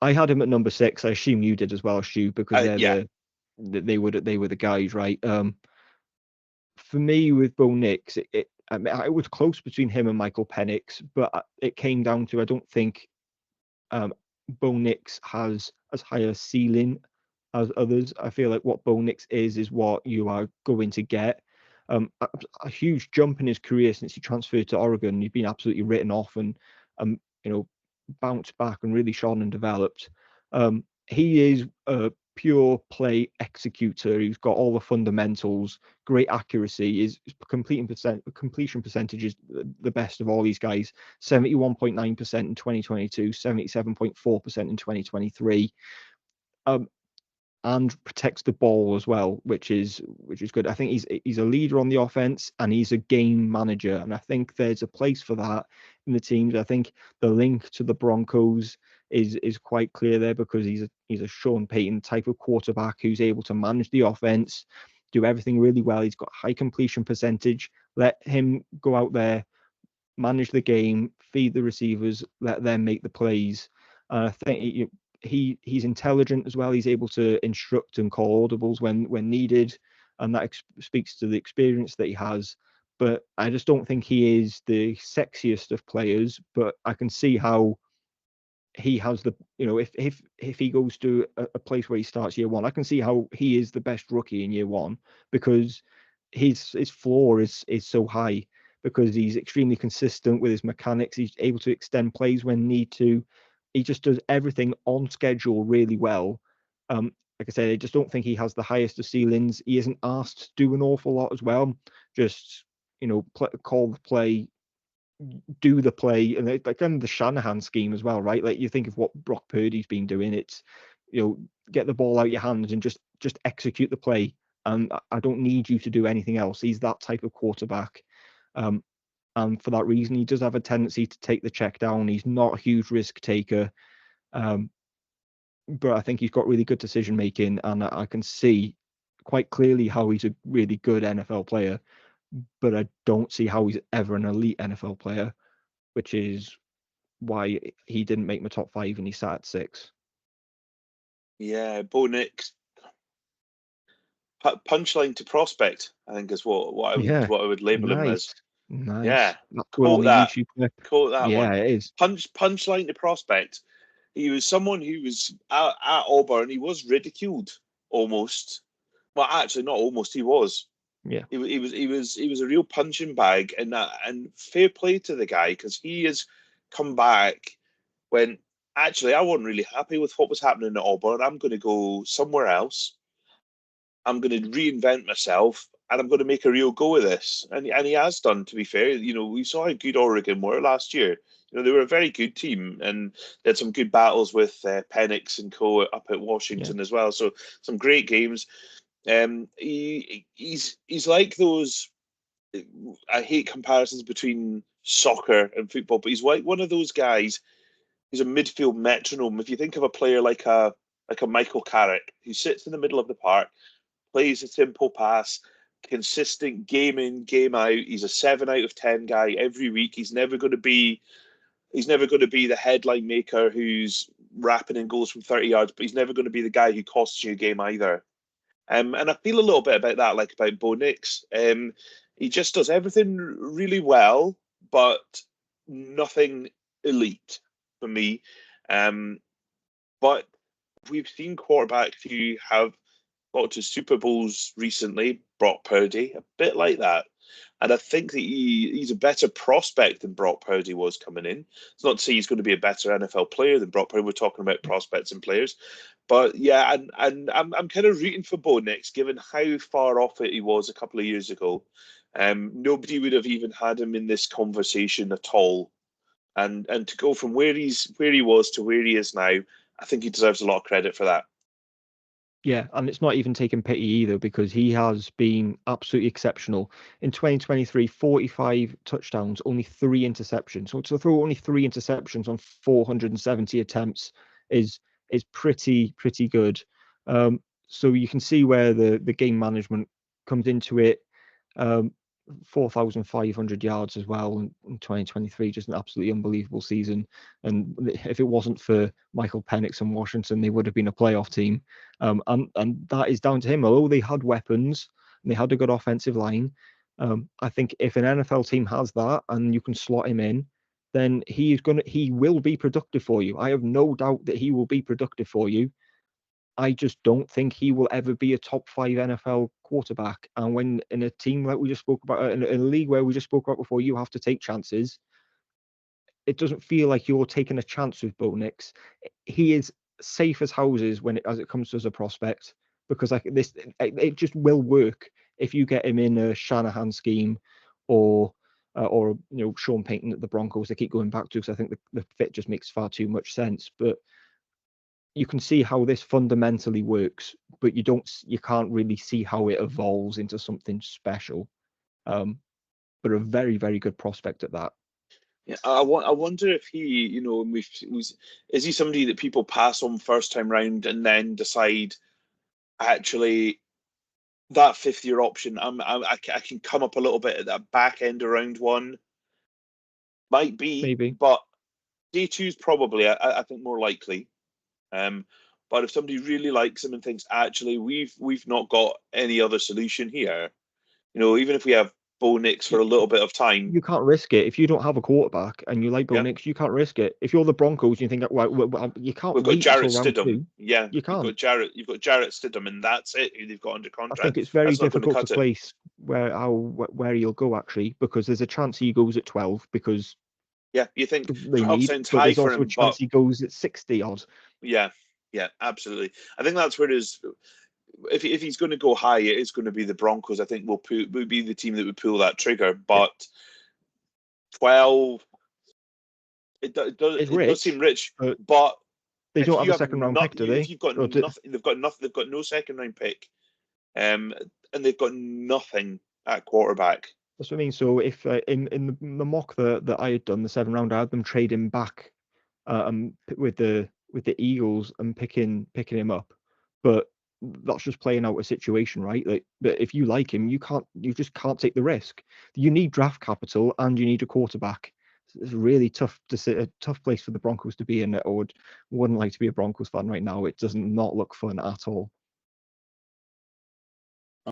I had him at number 6. I assume you did as well, Stu, because Yeah, they were the guys, right? For me with Bo Nix, I mean, it was close between him and Michael Penix, but it came down to I don't think Bo Nix has as high a ceiling as others. I feel like what Bo Nix is what you are going to get. A huge jump in his career since he transferred to Oregon. He's been absolutely written off and you know bounced back and really shone and developed. He is a pure play executor. He's got all the fundamentals, great accuracy. His completion percentage is the best of all these guys. 71.9% in 2022, 77.4% in 2023. And protects the ball as well, which is good. I think he's a leader on the offense and he's a game manager, and I think there's a place for that in the teams. I think the link to the Broncos is quite clear there because he's a Sean Payton type of quarterback who's able to manage the offense, do everything really well. He's got high completion percentage. Let him go out there, manage the game, feed the receivers, let them make the plays. I think he's intelligent as well. He's able to instruct and call audibles when needed, and that speaks to the experience that he has. But I just don't think he is the sexiest of players. But I can see how he has the if he goes to a place where he starts year one, I can see how he is the best rookie in year one because his floor is so high because he's extremely consistent with his mechanics. He's able to extend plays when need to. He just does everything on schedule really well. Like I said, I just don't think he has the highest of ceilings. He isn't asked to do an awful lot as well. Just call the play, do the play, and like kind of the Shanahan scheme as well, right? Like you think of what Brock Purdy's been doing. It's get the ball out your hands and just execute the play. And I don't need you to do anything else. He's that type of quarterback. And for that reason, he does have a tendency to take the check down. He's not a huge risk taker, but I think he's got really good decision making, and I can see quite clearly how he's a really good NFL player. But I don't see how he's ever an elite NFL player, which is why he didn't make my top 5 and he sat at 6. yeah. Bo Nix, punchline to prospect, I think is Yeah, what I would label him as. nice, nice. Yeah, That's well on quote the that, YouTube clip. quote that Yeah, one. it is. Punchline to prospect. He was someone who was at Auburn. He was ridiculed almost. Well, actually, not almost. He was. Yeah, He was a real punching bag, and fair play to the guy because he has come back when actually I wasn't really happy with what was happening at Auburn. I'm going to go somewhere else. I'm going to reinvent myself, and I'm going to make a real go of this. And he has done. To be fair, we saw how good Oregon were last year. They were a very good team, and they had some good battles with Penix and co up at yeah, Washington as well. So some great games. He's like those. I hate comparisons between soccer and football, but he's like one of those guys who's a midfield metronome. If you think of a player like a Michael Carrick who sits in the middle of the park, plays a simple pass, consistent game in, game out. He's a 7 out of 10 guy every week. He's never going to be the headline maker who's rapping in goals from 30 yards, but he's never going to be the guy who costs you a game either. And I feel a little bit about that, like about Bo Nix. He just does everything really well, but nothing elite for me. Um, but we've seen quarterbacks who have got to Super Bowls recently, Brock Purdy, a bit like that. And I think that he's a better prospect than Brock Purdy was coming in. It's not to say he's going to be a better NFL player than Brock Purdy. We're talking about prospects and players. But yeah, and I'm kind of rooting for Bo Nix, given how far off it he was a couple of years ago. Nobody would have even had him in this conversation at all. And to go from where he was to where he is now, I think he deserves a lot of credit for that. yeah. And it's not even taking pity either because he has been absolutely exceptional. In 2023, 45 touchdowns, only 3 interceptions. So to throw only 3 interceptions on 470 attempts is pretty good. So you can see where the game management comes into it. Um, 4,500 yards as well in 2023, just an absolutely unbelievable season. And if it wasn't for Michael Penix and Washington, they would have been a playoff team. And that is down to him. Although they had weapons and they had a good offensive line, I think if an NFL team has that and you can slot him in, then he will be productive for you. I have no doubt that he will be productive for you. I just don't think he will ever be a top 5 NFL quarterback. And when in a team like we just spoke about, in a league where we just spoke about before, you have to take chances. It doesn't feel like you're taking a chance with Bo Nix. He is safe as houses as it comes to as a prospect, because like this, it just will work if you get him in a Shanahan scheme, or Sean Payton at the Broncos. They keep going back to, because I think the fit just makes far too much sense, but. You can see how this fundamentally works, but you can't really see how it evolves into something special. But a very, very good prospect at that. Yeah, I wonder if he, is he somebody that people pass on first time round and then decide, actually, that 5th-year option, I can come up a little bit at that back end of round 1. Might be, Maybe. but day 2's probably, I think, more likely. But if somebody really likes him and thinks, actually, we've not got any other solution here, even if we have Bo Nix for a little bit of time, you can't risk it. If you don't have a quarterback and you like Bo Nix, you can't risk it. If you're the Broncos, and you think, well, you can't. We've got wait Jarrett until round Stidham. 2. Yeah, you can't. You've got Jarrett Stidham, and that's it. Who they've got under contract. I think it's very difficult to place where he'll go, actually, because there's a chance he goes at 12 because. Yeah, you think 12 sounds but high there's for also him, a chance he goes at 60 odd. Yeah, absolutely. I think that's where if he's going to go high, it is going to be the Broncos. I think will be the team that would pull that trigger. But 12, it does seem rich, but they don't have a second round pick, do they? If you've got nothing, they've got nothing. They've got no second round pick, and they've got nothing at quarterback. That's what I mean. So if in the mock that I had done, the 7th round, I had them trading back with the Eagles and picking him up, but that's just playing out a situation, right? Like, but if you like him, you just can't take the risk. You need draft capital and you need a quarterback. It's really tough a tough place for the Broncos to be in. Wouldn't like to be a Broncos fan right now. It doesn't not look fun at all.